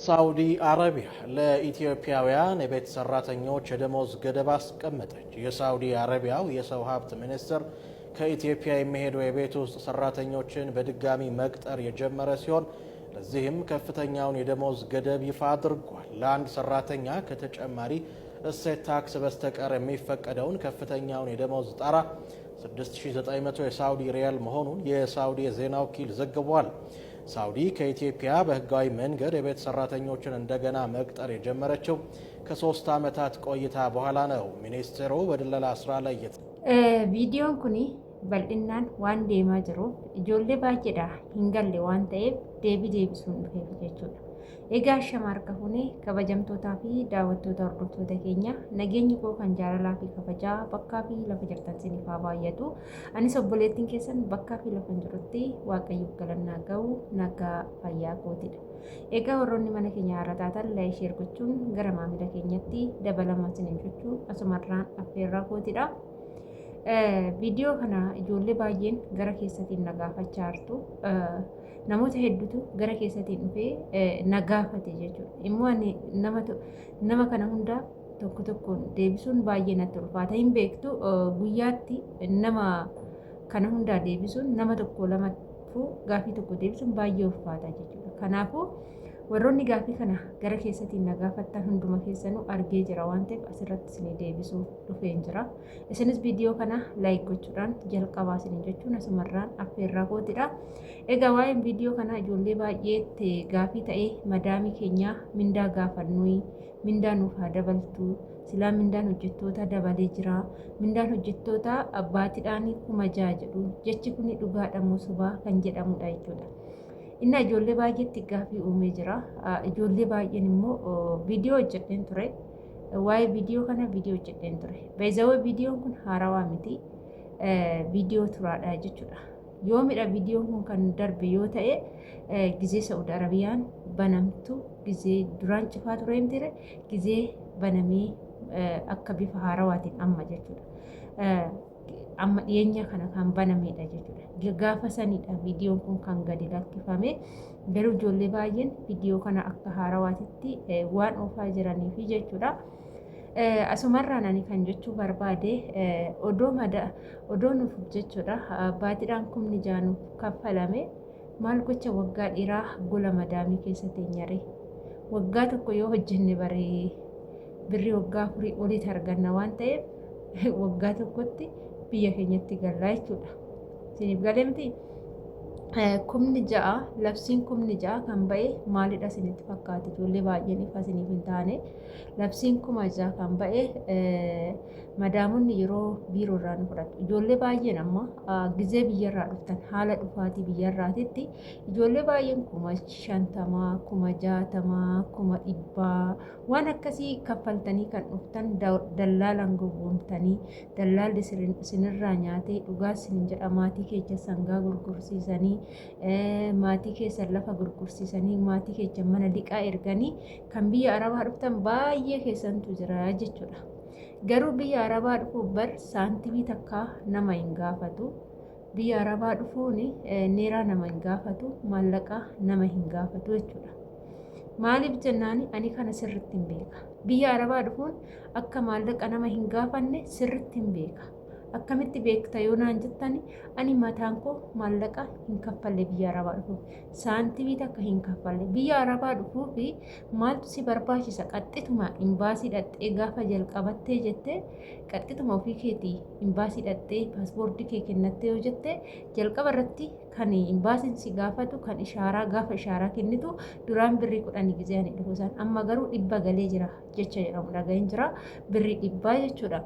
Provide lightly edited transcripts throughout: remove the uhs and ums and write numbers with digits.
ሳውዲ አረቢያ ለኢትዮጵያውያን የቤት ሰራተኞች የደሞዝ ገደብ አስቀመጠች። የሳውዲ አረቢያው የሰው ሀብት ሚኒስትር ከኢትዮጵያ የሚሄዱ የቤት ውስጥ ሰራተኞችን በድጋሚ መቅጠር የጀመረ ሲሆን ለዚህም ከፍተኛውን የደሞዝ ገደብ ይፋ አድርጓል። ለአንድ ሰራተኛ ከተጨማሪ እሴት ታክስ በስተቀር የሚፈቀደውን ከፍተኛውን የደሞዝ ጣራ 6900 የሳውዲ ሪያል መሆኑን የሳውዲ የዜና ወኪል ዘግቧል። ሳውዲ ከኢትዮጵያ በህጋዊ መንገድ የቤት ሰራተኞችን እንደገና መቅጠር የጀመረችው ከ3 ዓመታት ቆይታ በኋላ ነው። ሚኒስትሩ በድለላ ስራ ላይ ቪዲዮን ኩኒ በልድናን ዋን ዴማ ጅሩ ijoollee baay'eedha hin galle waan ta'eef deebisuun dhufeef jechuudha. Egaa shamarka hune kabajamtootaa fi daawwattoota hordoftoota keenya nageenyi koo kan jaalalaa fi kabajaa bakkaa fi lafa jirtan isiniif haa baay'atu. Anis obboleettiin keessan bakkaa fi lafa jirutti waaqayyoof galannaa ga'u nagaa fayyaa kootidha. Egaa warroonni mana keenya har'a taatan laayik sheer gochuun gara maamila keenyatti dabalamaa isiniin jechuu asumarraan affeerraa kootidha. Viidiyoo kana ijoollee baay'een gara keessatiin nagaafachaa jirtu. Namoota hedduutu gara keessatiin dhufee nagaafate jechuudha. Immoo ani nama kana hundaa tokko tokkoon deebisuun baay'ee natti ulfaata. Hin beektu guyyaatti nama kana hundaa deebisuun nama tokko lamatu gaafii tokko deebisuun baay'ee ulfaata jechuudha. Kanaafuu warroonni gaafii kana gara keessatiin nagaafattan hunduma keessanuu argee jira waan ta'eef asirratti isin deebisuuf dhufeen jira. Isinis viidiyoo kana laayik gochuudhaan jalqabaa isin jechuun asumarraan affeerraa kootidha. Egaa waa'een viidiyoo kana ijoollee baay'eetti gaafii ta'ee madaamii keenya mindaa gaafannuu mindaa nuuf haa dabaltu silaa mindaan hojjettoota dabalee jira mindaan hojjettoota abbaatiidhaan 6,000 jedhu jechi kun dhugaadha moo sobaa kan jedhamudha jechuudha. Inna ijoollee baay'eetti gaafii uumee jira. Ijoollee baay'een immoo viidiyoo hojjedheen ture. Waa'ee viidiyoo kana viidiyoo hojjedheen ture. Beezawee viidiyoon kun haarawaa miti. Viidiyoo turaadha jechuudha. Yoomidha viidiyoon kun kan darbe yoo ta'e gizee Saudi Arabiyaan banamtu gizee duraan cufaa ture miti gizee banamee akka bifa haarawaatiin amma jechuudha. Amma dhiyeenya kana kan banamedha jechuudha. Gaafa sanidha viidiyoon kun kan gadi lakkifame. Garuu ijoollee baay'een viidiyoo kana akka haarawaatitti waan oofaa jiraniif jechuudha. Asumarraan ani kan jechuu barbaade odoo nuuf jechuudha. Baatiidhaan 6,000 kaffalame maal gocha waggaa dheeraa gola madaamii keessa teenyare. Waggaa tokko yoo hojjenne baree birrii waggaa 4 olitti arganna waan ta'eef waggaa tokkotti biyya keenyatti gallaa jechuudha. Isiniif galee miti 6,000 labsiin 6,000 kan ba'e maalidha isinitti fakkaata? Ijoollee baay'een ifa isiniif hin taane labsiin 6,000 kan ba'e madaamonni yeroo biiroo irraa nu fudhatu. Ijoollee baay'een amma gizee biyyarraa dhuftan haala dhufaatii biyyarraatitti ijoollee baay'een 50,000, 60,000, 100,000 waan akkasii kaffaltanii kan dhuftan dallaalaan gowwoomtanii dallaalli isinirraa nyaatee dhugaa isin jedha maatii keessa sangaa gurgursiisanii maatii keessa lafa gurgursiisanii maatii keessa mana liqaa erganii kan biyya arabaa dhuftan baay'ee keessantu jira jechuudha. Garuu biyya arabaa dhufuuf bar saantimii takka nama hin gaafatu. Biyya arabaa dhufuun neeraa nama hin gaafatu, maallaqa nama hin gaafatu jechuudha. Maaliif jennaan ani kana sirriitti hin beeka. Biyya arabaa dhufuun akka maallaqa nama hin gaafanne sirriitti hin beeka. Akkamitti beekta yoo naan jettani ani mataan koo maallaqa hin kaffalle biyya arabaa dhufuuf saantimii takka hin kaffalle. Biyya arabaa dhufuuf maaltu si barbaachisa? Qaxxituma imbaasii dhattee gaafa jalqabattee jettee qaxxituma ofii keetii imbaasii dhattee paaspoortii kee kennattee yoo jettee jalqaba irratti kan imbaasiin si gaafatu kan ishaaraa gaafa ishaaraa kennitu duraan birrii 10 gizee ani dhufuusan amma garuu 100 galee jira jecha jedhamu dhagahin jira birrii 100 jechuudha.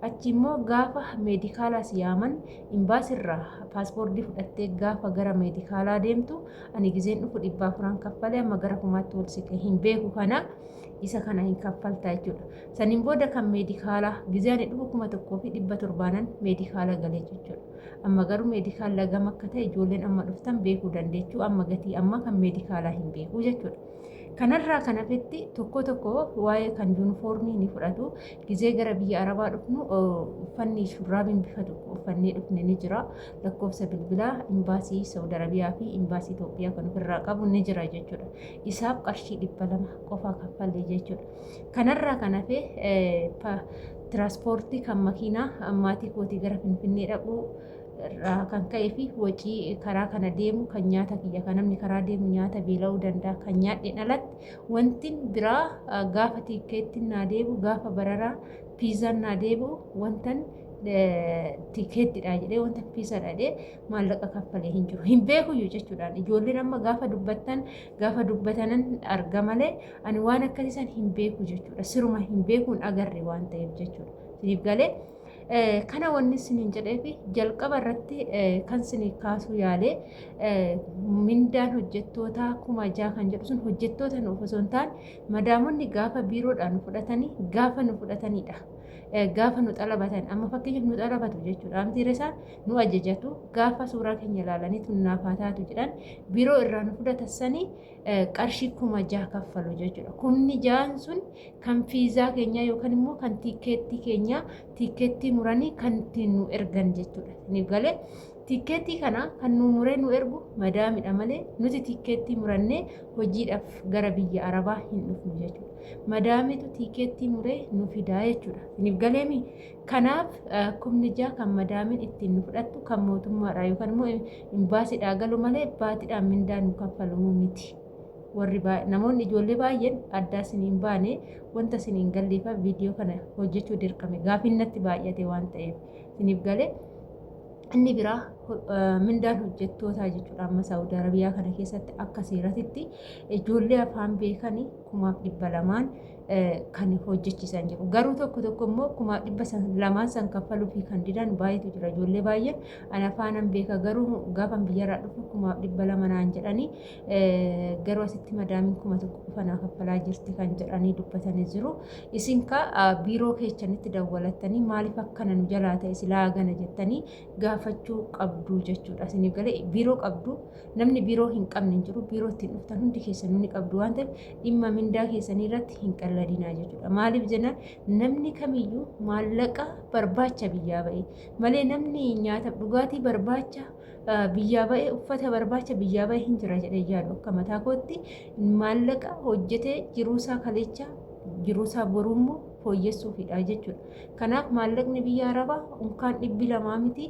Achi immoo gaafa meedikaalaa siyaaman imbaasirraa paaspoortii fudhattee gaafa gara meedikaalaa deemtu ani gizeen dhufu 400 kaffalee amma gara kumaatti ol siqe hin beeku kana isa kana hin kaffaltaa jechuudha. Saniin booda kan meedikaalaa gizee ani dhufu 1,700 meedikaala galee jechuudha. Amma garuu meedikaala gama akka ta'e ijoolleen amma dhuftan beekuu dandeechuu amma gatii amma kan meedikaalaa hin beeku jechuudha. Kanarraa kan hafetti tokko waa'ee kan yuunifoormii ni fudhatu. Gizee gara biyya Arabaa dhufnu uffanni shurraabiin bifa tokko uffannee dhufne ni jira. Lakkoofsa bilbilaa imbaasii Saudi Arabiyaa fi imbaasii Itoophiyaa kan ofirraa qabu ni jira jechuudha. Isaaf qarshii 200 qofaa kaffallee jechuudha. Kanarraa kan hafe tiraanspoortii kan makiinaa maatii kootii gara Finfinnee dhaquu irraa kan ka'ee fi wacii karaa kana deemu kan nyaata kiyya kan namni karaa deemu nyaata beela'uu danda'a kan nyaadheen alatti wanti biraa gaafa tiikeettiin naa deebu gaafa bararaa piizaan naa deebu wantan tiikeettidha jedhee wanta piisaadha jedhee maallaqa kaffalee hin jiru. Hin beekuyyuu jechuudhaan ijoolleen amma gaafa dubbatanan arga malee ani waan akkasiisan hin beeku jechuudha. Siruma hin beekuun agarre waan ta'eef jechuudha. Siniif galee kana wanni siniin jedhee fi jalqaba irratti kan sinii kaasuu yaalee mindaan hojjettootaa 6,000 kan jedhu sun hojjettoota nuuf osoo hin taane madaamonni gaafa biiroodhaan fudhatanii gaafa nu fudhatanidha. Gaafa nu xalabatan amma fakkeenyaaf nu xalabatu jechuudha. Amtiire isaan nu ajajatu gaafa suuraa keenya ilaalanii tunnaaf haa taatu jedhan biiroo irraa nu fudhatassanii qarshii 6,000 kaffalu jechuudha. 6,000 sun kan fiizaa keenyaa yookaan immoo kan tiikeettii keenyaa tiikeettii muranii kan ittiin nu ergan jechuudha. Siniif galee tiikeettii kana kan nu muree nu ergu madaamidha malee nuti tiikeettii murannee hojiidhaaf gara biyya Arabaa hin dhufnu jechuudha. Madaamitu tiikeettii muree nu fidaa jechuudha. Siniif galeemi kanaaf 6,000 kan madaamiin ittiin nu fudhattu kan mootummaadha yookaan immoo imbaasiidhaa galu malee baatiidhaan mindaa nu kaffalu miti. Warri namoonni ijoollee baay'een addaa siniin baane wanta siniin galleefa viidiyoo kana hojjechuu dirqame gaafinnatti baay'ate waan ta'eef siniif galee inni biraa mindaan hojjettootaa jechuudha. Amma Saudi Arabiyaa kana keessatti akka seeratitti ijoollee afaan beekanii 200,000 kan hojjechiisan jiru. Garuu tokko immoo 200,000 san kaffaluu fi kan didan baay'eetu jira. Ijoollee baay'een ana afaanan beeka garuu gaafa biyyarraa dhufu 200,000 naan jedhanii garuu asitti madaamiin 1,000 qofa kaffalaa jirti kan jedhanii dubbatanii jiru. Isin biiroo keessanitti dawwalattanii maaliif akkana nu jalaa ta'e silaa gana jettanii gaafachuu qabdu jechuudha. Siniif galee biiroo qabdu namni biiroo hin qabne hin jiru. Biiroo ittiin dhuftan hundi keessanuu ni qabdu waan ta'eef dhimma mindaa keessanii irratti hin qalladinaa jechuudha. Maaliif jennaan namni kamiyyuu maallaqa barbaacha biyyaa ba'e malee namni nyaataaf dhugaatii barbaacha biyyaa ba'e uffata barbaacha biyyaa ba'e hin jira jedhee yaadu akka mataa kootti maallaqa hojjetee jiruusaa kaleechaa jiruusaa boruummoo fooyyessuufidha jechuudha. Kanaaf maallaqni biyya Arabaa unkaan 200 miti.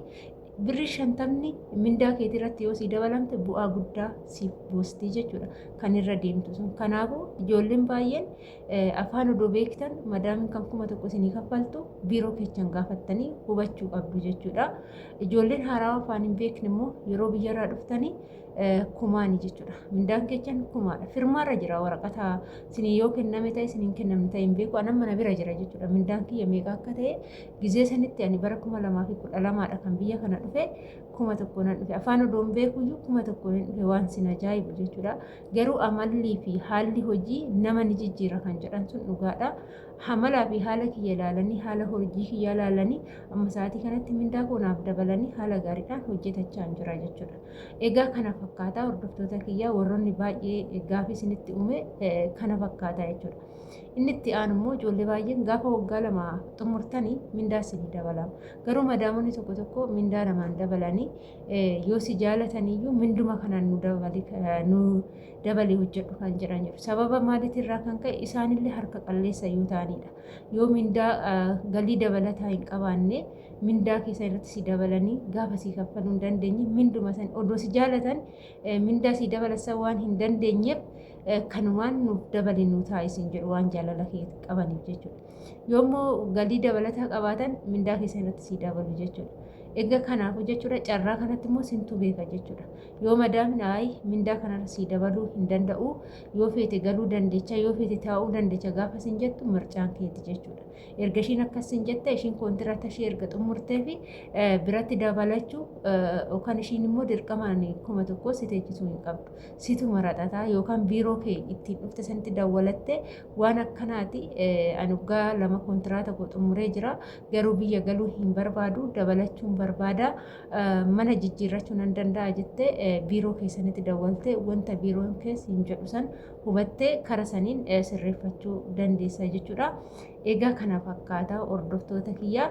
Birri 50 mindaa keetii irratti yoo sii dabalamte bu'aa guddaa siif buustii jechuudha kan irra deemtu sun. Kanaafuu ijoolleen baay'een afaan odoo beektan madaamin kan 1,000 isinii kaffaltu biiroo keessan gaafattanii hubachuu qabdu jechuudha. Ijoolleen haaraa afaan hin beekne immoo yeroo biyyarraa dhuftanii 1,000 jechuudha. Mindaan keessan 1,000dha. Firmaarra jira waraqata isinii yoo kenname ta'e isiniin kennamne ta'e hin beeku anan mana bira jira jechuudha. Mindaan kiyya meeqa akka ta'e gizee sanitti ani bara 2012dha kan biyya kana dhufe 1,000 nan dhufe afaan odoon beekuyyuu 1,000 nan dhufe waan sin ajaa'ibu jechuudha. Garuu amallii fi haalli hojii nama ni jijjiira kan jedhan sun dhugaadha. Hamalaa fi haala kiyya ilaalanii haala hojii kiyya ilaalanii amma sa'aatii kanatti mindaa koonaaf dabalanii haala gaariidhaan hojjetachaa jira jechuudha. Egaa kana fakkaataa hordoftoota kiyyaa warroonni baay'ee gaafii isinitti uume kana fakkaataa jechuudha. Inni itti aanu immoo ijoollee baay'een gaafa waggaa 2 xumurtanii mindaa isinii dabalama. Garuu madaamonni tokko mindaa 2 dabalanii yoo si jaalataniyyuu minduma kanaan nu dabalee hojjedhu kan jedhan jiru. Sababa maaliitirraa kan ka'e isaanillee harka qalleessa yoo ta'anidha. Yoo mindaa galii dabalataa hin qabaanne mindaa keessa irratti si dabalanii gaafa si kaffaluu hin dandeenye minduma san odoo si jaalatan mindaa si dabalasa waan hin dandeenyeef kanumaan nuuf dabalee nu taasisan jedhu waan jaalala qabaniif jechuudha. Yoommoo galii dabalataa qabaatan mindaa keessa irratti si dabalu jechuudha. Egaa kanaaf jechuudha carraa kanatti immoo sintu beeka jechuudha. Yoo madaamni ayi mindaa kanarra si dabaluu hin danda'u yoo feete galuu dandeecha yoo feete taa'uu dandeecha gaafa sin jettu mircaan keeti jechuudha. Erga ishiin akkas sin jette ishiin kontiraata ishee erga xumurtee fi biratti dabalachuu yookaan ishiin immoo dirqamaan 1,000 si teechisuu hin qabdu. Situ maraxataa yookaan biiroo kee ittiin dhufte sanitti dawwalatte waan akkanaati ani waggaa 2 kontiraata koo xumuree jira garuu biyya galuu hin barbaadu dabalachuun barbaada mana jijjiirrachuu nan danda'a jettee biiroo keessanitti dawwaltee wanta biiroon keessa hin jedhu san hubattee kara saniin sirreeffachuu dandeessa jechuudha. Egaa kana fakkaata hordoftoota kiyyaa.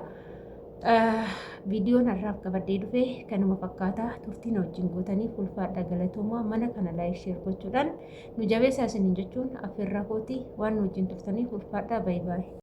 Viidiyoon har'aaf qabadhee dhufe kanuma fakkaata. Turtiin wajjin gootanii ulfaadha galatoomaa. Mana kana laayik sheer gochuudhaan nu jabeessaa isiniin jechuun affeerraa kooti waan nu wajjin turtaniif ulfaadha. Baay'ee.